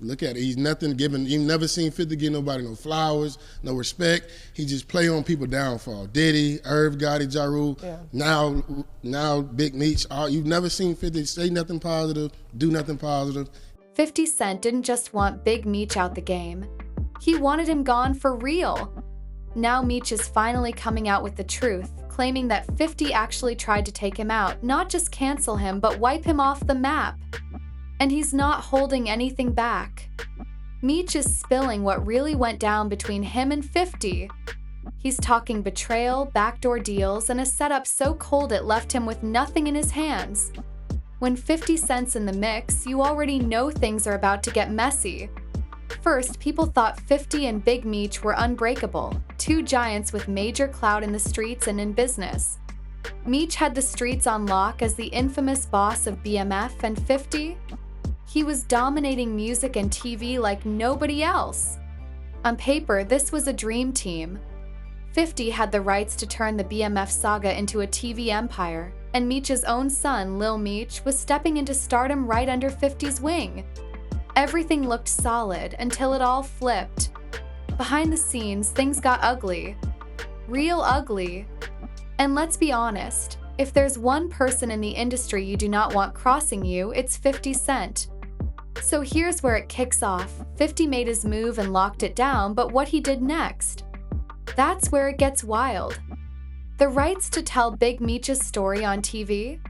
Look at it. He's nothing given. You've never seen 50 give nobody no flowers, no respect. He just play on people downfall. Diddy, Irv Gotti, Ja Rule. Yeah. Now Big Meech. You've never seen 50 say nothing positive, do nothing positive. 50 Cent didn't just want Big Meech out the game. He wanted him gone for real. Now Meech is finally coming out with the truth, claiming that 50 actually tried to take him out, not just cancel him, but wipe him off the map. And he's not holding anything back. Meech is spilling what really went down between him and 50. He's talking betrayal, backdoor deals, and a setup so cold it left him with nothing in his hands. When 50 Cent's in the mix, you already know things are about to get messy. First, people thought 50 and Big Meech were unbreakable, two giants with major clout in the streets and in business. Meech had the streets on lock as the infamous boss of BMF, and 50? He was dominating music and TV like nobody else. On paper, this was a dream team. 50 had the rights to turn the BMF saga into a TV empire, and Meech's own son, Lil Meech, was stepping into stardom right under 50's wing. Everything looked solid until it all flipped. Behind the scenes, things got ugly. Real ugly. And let's be honest, if there's one person in the industry you do not want crossing you, it's 50 Cent. So here's where it kicks off. 50 made his move and locked it down, but what he did next? That's where it gets wild. The rights to tell Big Meech's story on TV?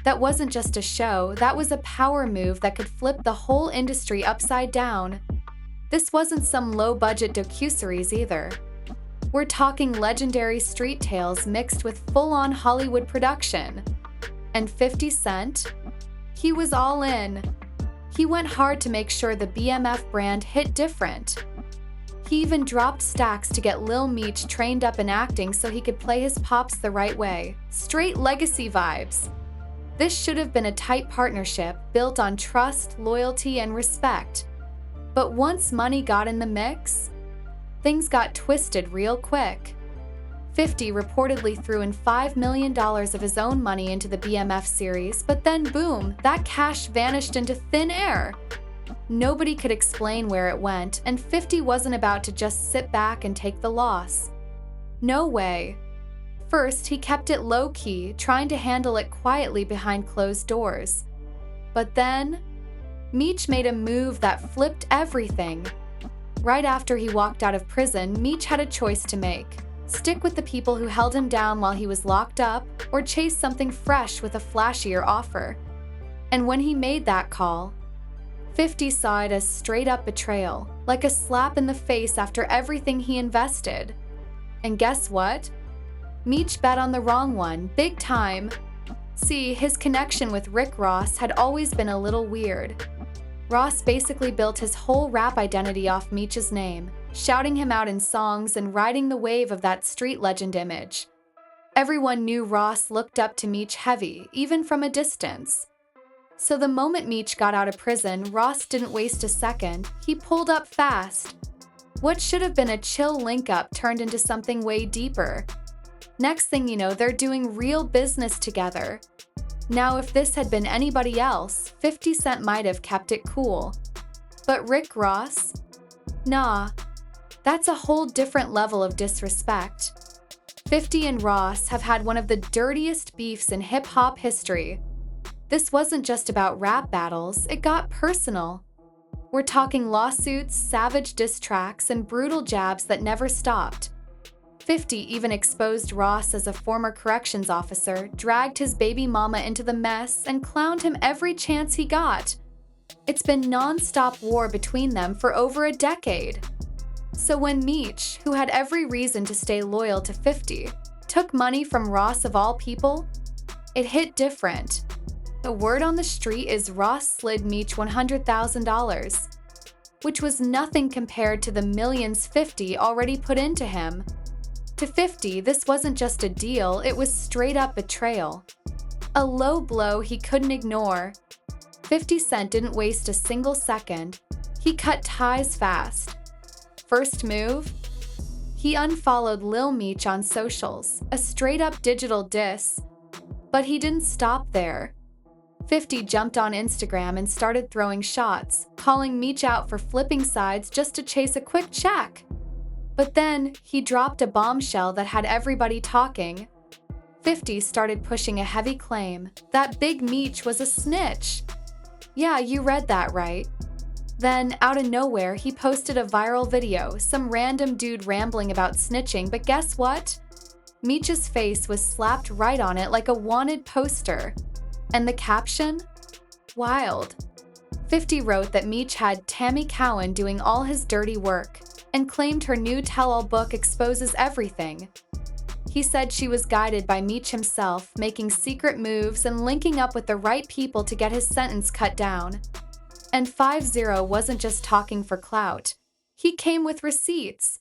That wasn't just a show, that was a power move that could flip the whole industry upside down. This wasn't some low-budget docuseries either. We're talking legendary street tales mixed with full-on Hollywood production. And 50 Cent? He was all in. He went hard to make sure the BMF brand hit different. He even dropped stacks to get Lil Meech trained up in acting so he could play his pops the right way. Straight legacy vibes. This should have been a tight partnership built on trust, loyalty, and respect. But once money got in the mix, things got twisted real quick. 50 reportedly threw in $5 million of his own money into the BMF series, but then boom, that cash vanished into thin air. Nobody could explain where it went, and 50 wasn't about to just sit back and take the loss. No way. First, he kept it low-key, trying to handle it quietly behind closed doors. But then, Meech made a move that flipped everything. Right after he walked out of prison, Meech had a choice to make. Stick with the people who held him down while he was locked up, or chase something fresh with a flashier offer. And when he made that call, 50 saw it as straight-up betrayal, like a slap in the face after everything he invested. And guess what? Meech bet on the wrong one, big time. See, his connection with Rick Ross had always been a little weird. Ross basically built his whole rap identity off Meech's name, shouting him out in songs and riding the wave of that street legend image. Everyone knew Ross looked up to Meech heavy, even from a distance. So the moment Meech got out of prison, Ross didn't waste a second. He pulled up fast. What should have been a chill link-up turned into something way deeper. Next thing you know, they're doing real business together. Now, if this had been anybody else, 50 Cent might have kept it cool. But Rick Ross? Nah, that's a whole different level of disrespect. 50 and Ross have had one of the dirtiest beefs in hip-hop history. This wasn't just about rap battles, it got personal. We're talking lawsuits, savage diss tracks, and brutal jabs that never stopped. 50 even exposed Ross as a former corrections officer, dragged his baby mama into the mess, and clowned him every chance he got. It's been non-stop war between them for over a decade. So when Meech, who had every reason to stay loyal to 50, took money from Ross of all people, it hit different. The word on the street is Ross slid Meech $100,000, which was nothing compared to the millions 50 already put into him. To 50, this wasn't just a deal, it was straight-up betrayal. A low blow he couldn't ignore. 50 Cent didn't waste a single second. He cut ties fast. First move? He unfollowed Lil Meech on socials, a straight-up digital diss. But he didn't stop there. 50 jumped on Instagram and started throwing shots, calling Meech out for flipping sides just to chase a quick check. But then, he dropped a bombshell that had everybody talking. 50 started pushing a heavy claim that Big Meech was a snitch. Yeah, you read that right. Then, out of nowhere, he posted a viral video, some random dude rambling about snitching, but guess what? Meech's face was slapped right on it like a wanted poster. And the caption? Wild. 50 wrote that Meech had Tammy Cowan doing all his dirty work, and claimed her new tell-all book exposes everything. He said she was guided by Meech himself, making secret moves and linking up with the right people to get his sentence cut down. And 50 wasn't just talking for clout. He came with receipts.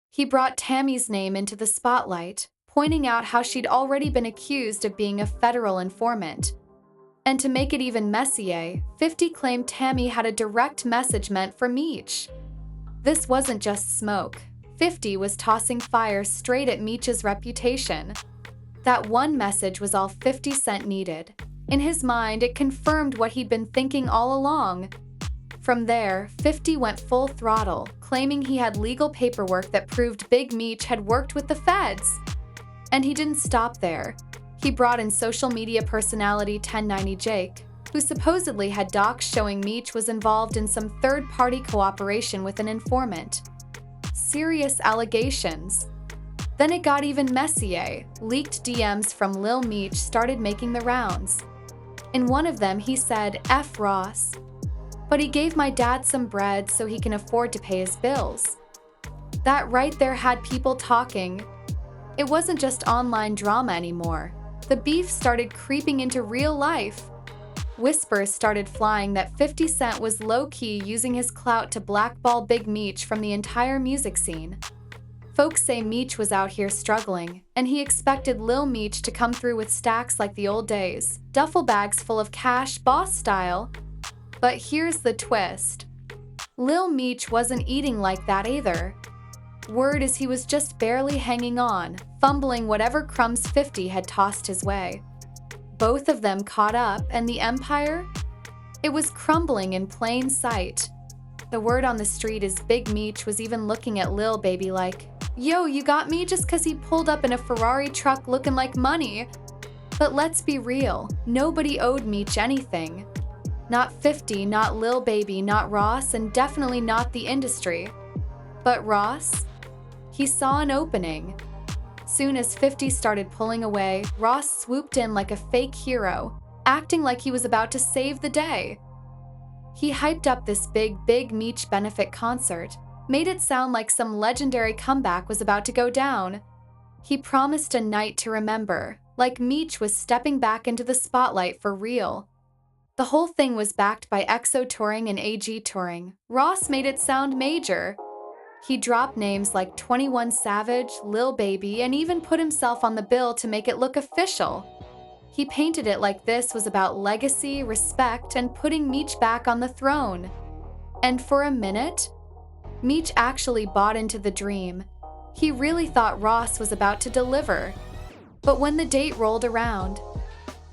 He brought Tammy's name into the spotlight, pointing out how she'd already been accused of being a federal informant. And to make it even messier, 50 claimed Tammy had a direct message meant for Meech. This wasn't just smoke. 50 was tossing fire straight at Meech's reputation. That one message was all 50 Cent needed. In his mind, it confirmed what he'd been thinking all along. From there, 50 went full throttle, claiming he had legal paperwork that proved Big Meech had worked with the feds. And he didn't stop there. He brought in social media personality 1090 Jake, who supposedly had docs showing Meech was involved in some third-party cooperation with an informant. Serious allegations. Then it got even messier. Leaked DMs from Lil Meech started making the rounds. In one of them, he said, "F Ross. But he gave my dad some bread so he can afford to pay his bills." That right there had people talking. It wasn't just online drama anymore. The beef started creeping into real life. Whispers started flying that 50 Cent was low-key using his clout to blackball Big Meech from the entire music scene. Folks say Meech was out here struggling, and he expected Lil Meech to come through with stacks like the old days, duffel bags full of cash, boss style. But here's the twist. Lil Meech wasn't eating like that either. Word is he was just barely hanging on, fumbling whatever crumbs 50 had tossed his way. Both of them caught up, and the empire? It was crumbling in plain sight. The word on the street is Big Meech was even looking at Lil Baby like, "Yo, you got me?" just 'cause he pulled up in a Ferrari truck looking like money. But let's be real, nobody owed Meech anything. Not 50, not Lil Baby, not Ross, and definitely not the industry. But Ross? He saw an opening. Soon as 50 started pulling away, Ross swooped in like a fake hero, acting like he was about to save the day. He hyped up this Big Meech benefit concert, made it sound like some legendary comeback was about to go down. He promised a night to remember, like Meech was stepping back into the spotlight for real. The whole thing was backed by EXO Touring and AG Touring. Ross made it sound major. He dropped names like 21 Savage, Lil Baby, and even put himself on the bill to make it look official. He painted it like this was about legacy, respect, and putting Meech back on the throne. And for a minute, Meech actually bought into the dream. He really thought Ross was about to deliver. But when the date rolled around,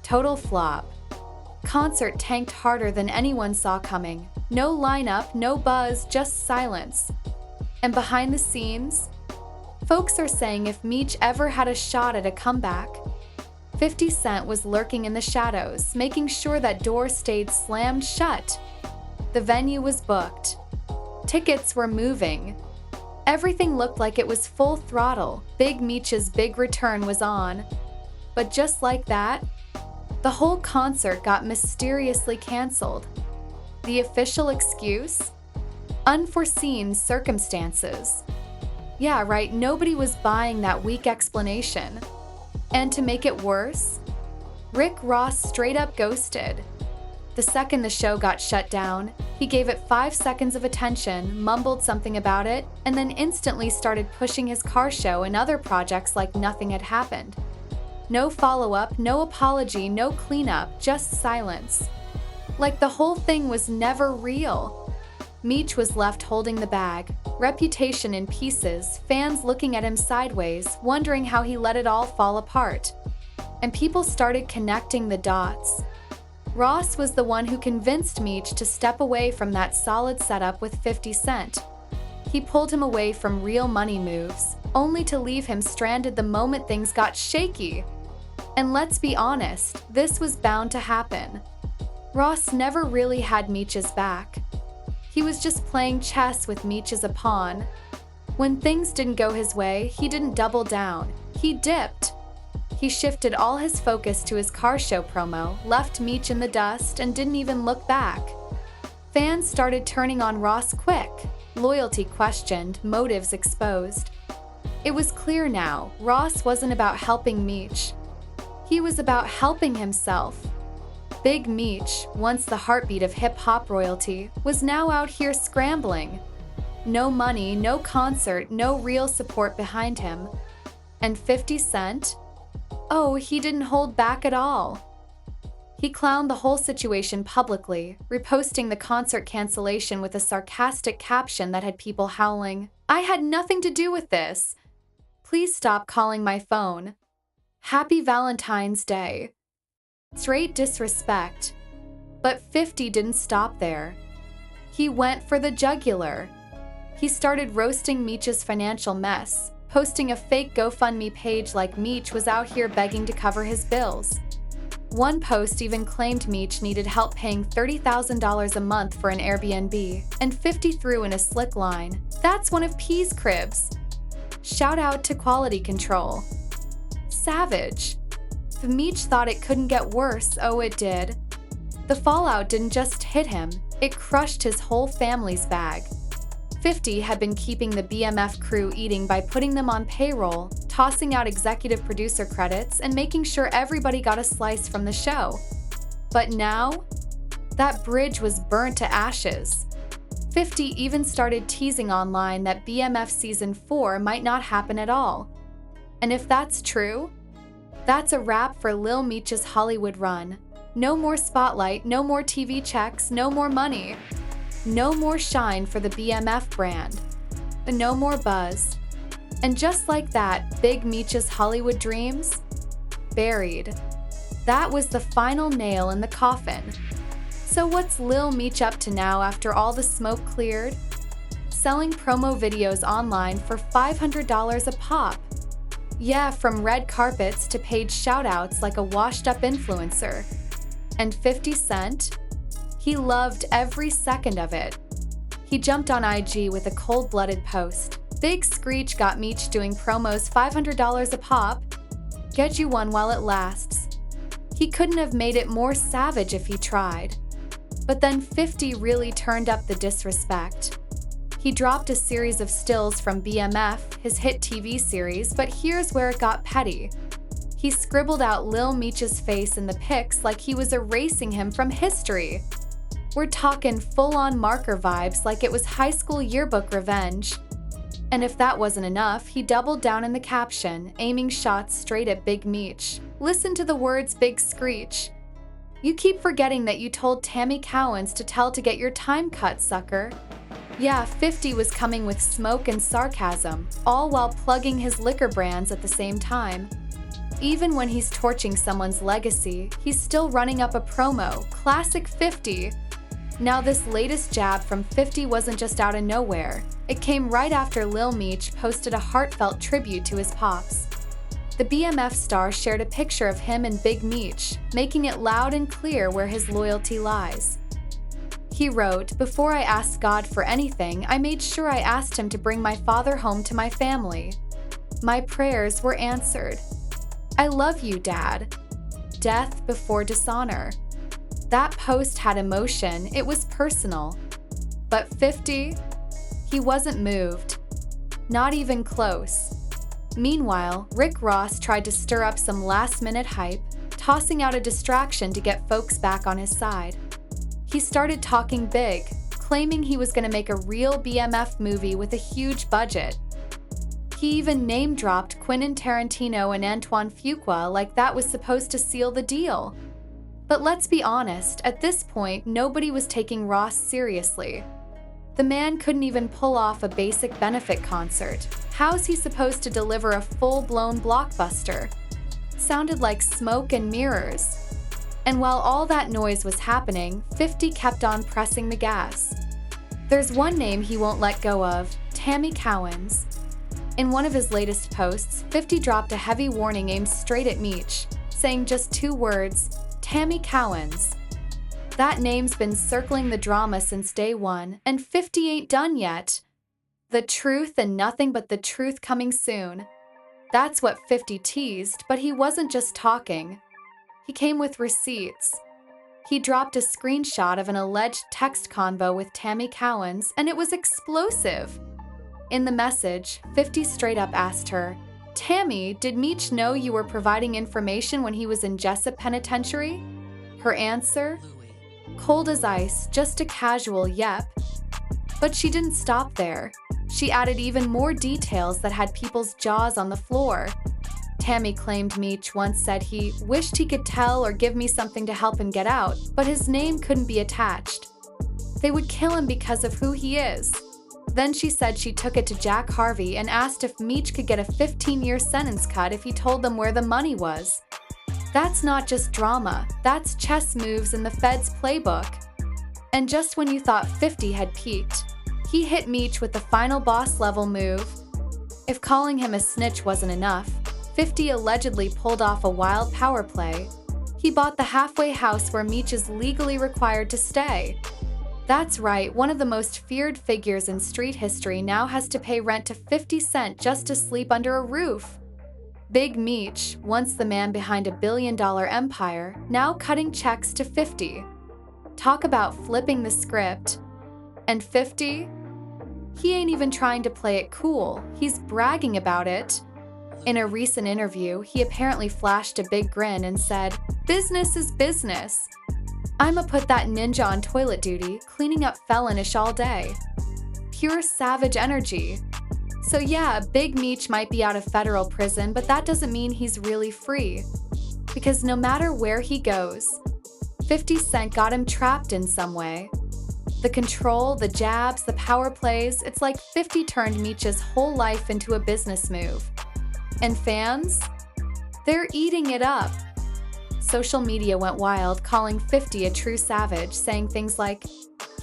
total flop. Concert tanked harder than anyone saw coming. No lineup, no buzz, just silence. And behind the scenes, folks are saying if Meech ever had a shot at a comeback, 50 Cent was lurking in the shadows, making sure that doors stayed slammed shut. The venue was booked. Tickets were moving. Everything looked like it was full throttle. Big Meech's big return was on. But just like that, the whole concert got mysteriously canceled. The official excuse? Unforeseen circumstances. Yeah, right, nobody was buying that weak explanation. And to make it worse, Rick Ross straight up ghosted. The second the show got shut down, he gave it 5 seconds of attention, mumbled something about it, and then instantly started pushing his car show and other projects like nothing had happened. No follow-up, no apology, no cleanup, just silence. Like the whole thing was never real. Meech was left holding the bag, reputation in pieces, fans looking at him sideways, wondering how he let it all fall apart. And people started connecting the dots. Ross was the one who convinced Meech to step away from that solid setup with 50 Cent. He pulled him away from real money moves, only to leave him stranded the moment things got shaky. And let's be honest, this was bound to happen. Ross never really had Meech's back. He was just playing chess with Meech as a pawn. When things didn't go his way, he didn't double down. He dipped. He shifted all his focus to his car show promo, left Meech in the dust, and didn't even look back. Fans started turning on Ross quick. Loyalty questioned, motives exposed. It was clear now, Ross wasn't about helping Meech. He was about helping himself. Big Meech, once the heartbeat of hip-hop royalty, was now out here scrambling. No money, no concert, no real support behind him. And 50 Cent? Oh, he didn't hold back at all. He clowned the whole situation publicly, reposting the concert cancellation with a sarcastic caption that had people howling, "I had nothing to do with this. Please stop calling my phone. Happy Valentine's Day." Straight disrespect. But 50 didn't stop there. He went for the jugular. He started roasting Meech's financial mess, posting a fake GoFundMe page like Meech was out here begging to cover his bills. One post even claimed Meech needed help paying $30,000 a month for an Airbnb, and 50 threw in a slick line, "That's one of P's cribs." Shout out to quality control. Savage. If Meech thought it couldn't get worse, oh it did. The fallout didn't just hit him, it crushed his whole family's bag. 50 had been keeping the BMF crew eating by putting them on payroll, tossing out executive producer credits, and making sure everybody got a slice from the show. But now, that bridge was burnt to ashes. 50 even started teasing online that BMF Season 4 might not happen at all. And if that's true, that's a wrap for Lil Meech's Hollywood run. No more spotlight, no more TV checks, no more money. No more shine for the BMF brand. No more buzz. And just like that, Big Meech's Hollywood dreams? Buried. That was the final nail in the coffin. So what's Lil Meech up to now after all the smoke cleared? Selling promo videos online for $500 a pop. Yeah, from red carpets to paid shoutouts like a washed-up influencer. And 50 Cent? He loved every second of it. He jumped on IG with a cold-blooded post. "Big Screech got Meech doing promos $500 a pop. Get you one while it lasts." He couldn't have made it more savage if he tried. But then 50 really turned up the disrespect. He dropped a series of stills from BMF, his hit TV series, but here's where it got petty. He scribbled out Lil Meech's face in the pics like he was erasing him from history. We're talking full-on marker vibes like it was high school yearbook revenge. And if that wasn't enough, he doubled down in the caption, aiming shots straight at Big Meech. Listen to the words Big Screech. "You keep forgetting that you told Tammy Cowens to tell to get your time cut, sucker." Yeah, 50 was coming with smoke and sarcasm, all while plugging his liquor brands at the same time. Even when he's torching someone's legacy, he's still running up a promo. Classic 50. Now this latest jab from 50 wasn't just out of nowhere. It came right after Lil Meech posted a heartfelt tribute to his pops. The BMF star shared a picture of him and Big Meech, making it loud and clear where his loyalty lies. He wrote, "Before I asked God for anything, I made sure I asked him to bring my father home to my family. My prayers were answered. I love you, Dad. Death before dishonor." That post had emotion, it was personal. But 50? He wasn't moved. Not even close. Meanwhile, Rick Ross tried to stir up some last-minute hype, tossing out a distraction to get folks back on his side. He started talking big, claiming he was going to make a real BMF movie with a huge budget. He even name-dropped Quentin Tarantino and Antoine Fuqua like that was supposed to seal the deal. But let's be honest, at this point, nobody was taking Ross seriously. The man couldn't even pull off a basic benefit concert. How's he supposed to deliver a full-blown blockbuster? Sounded like smoke and mirrors. And while all that noise was happening, 50 kept on pressing the gas. There's one name he won't let go of, Tammy Cowens. In one of his latest posts, 50 dropped a heavy warning aimed straight at Meech, saying just 2 words, Tammy Cowens. That name's been circling the drama since day one, and 50 ain't done yet. The truth and nothing but the truth coming soon. That's what 50 teased, but he wasn't just talking. He came with receipts. He dropped a screenshot of an alleged text convo with Tammy Cowens, and it was explosive. In the message, 50 straight up asked her, Tammy, did Meech know you were providing information when he was in Jessup Penitentiary? Her answer? Cold as ice, just a casual yep. But she didn't stop there. She added even more details that had people's jaws on the floor. Tammy claimed Meech once said he wished he could tell or give me something to help him get out, but his name couldn't be attached. They would kill him because of who he is. Then she said she took it to Jack Harvey and asked if Meech could get a 15-year sentence cut if he told them where the money was. That's not just drama, that's chess moves in the Fed's playbook. And just when you thought 50 had peaked, he hit Meech with the final boss-level move. If calling him a snitch wasn't enough, 50 allegedly pulled off a wild power play. He bought the halfway house where Meech is legally required to stay. That's right, one of the most feared figures in street history now has to pay rent to 50 Cent just to sleep under a roof. Big Meech, once the man behind a billion-dollar empire, now cutting checks to 50. Talk about flipping the script. And 50? He ain't even trying to play it cool, he's bragging about it. In a recent interview, he apparently flashed a big grin and said, "Business is business. I'ma put that ninja on toilet duty, cleaning up felonish all day." Pure savage energy. So yeah, Big Meech might be out of federal prison, but that doesn't mean he's really free. Because no matter where he goes, 50 Cent got him trapped in some way. The control, the jabs, the power plays, it's like 50 turned Meech's whole life into a business move. And fans? They're eating it up. Social media went wild, calling 50 a true savage, saying things like,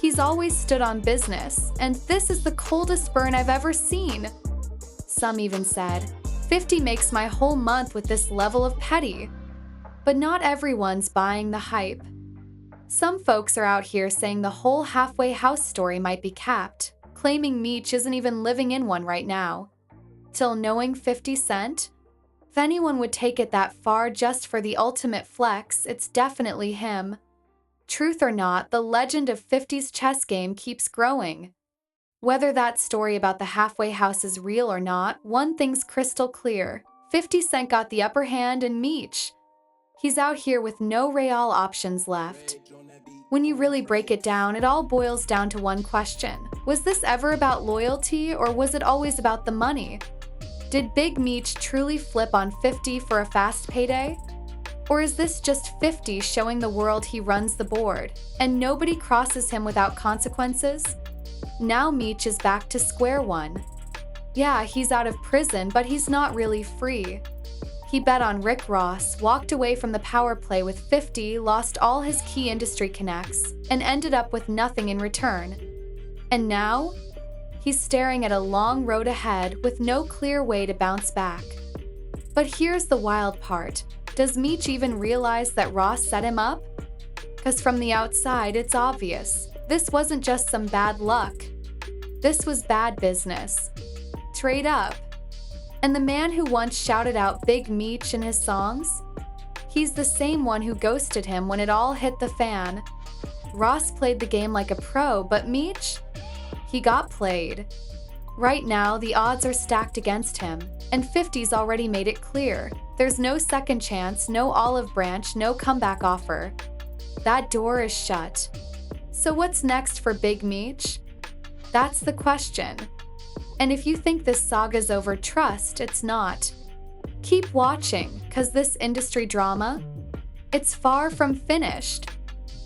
"He's always stood on business, and this is the coldest burn I've ever seen." Some even said, 50 makes my whole month with this level of petty. But not everyone's buying the hype. Some folks are out here saying the whole halfway house story might be capped, claiming Meech isn't even living in one right now. Till knowing 50 Cent? If anyone would take it that far just for the ultimate flex, it's definitely him. Truth or not, the legend of 50's chess game keeps growing. Whether that story about the halfway house is real or not, one thing's crystal clear. 50 Cent got the upper hand in Meech. He's out here with no real options left. When you really break it down, it all boils down to one question. Was this ever about loyalty, or was it always about the money? Did Big Meech truly flip on 50 for a fast payday? Or is this just 50 showing the world he runs the board, and nobody crosses him without consequences? Now Meech is back to square one. Yeah, he's out of prison, but he's not really free. He bet on Rick Ross, walked away from the power play with 50, lost all his key industry connects, and ended up with nothing in return. And now? He's staring at a long road ahead with no clear way to bounce back. But here's the wild part. Does Meech even realize that Ross set him up? 'Cause from the outside, it's obvious. This wasn't just some bad luck. This was bad business. Trade up. And the man who once shouted out Big Meech in his songs? He's the same one who ghosted him when it all hit the fan. Ross played the game like a pro, but Meech? He got played. Right now, the odds are stacked against him, and 50's already made it clear. There's no second chance, no olive branch, no comeback offer. That door is shut. So what's next for Big Meech? That's the question. And if you think this saga's over, trust it's not. Keep watching, 'cause this industry drama, it's far from finished.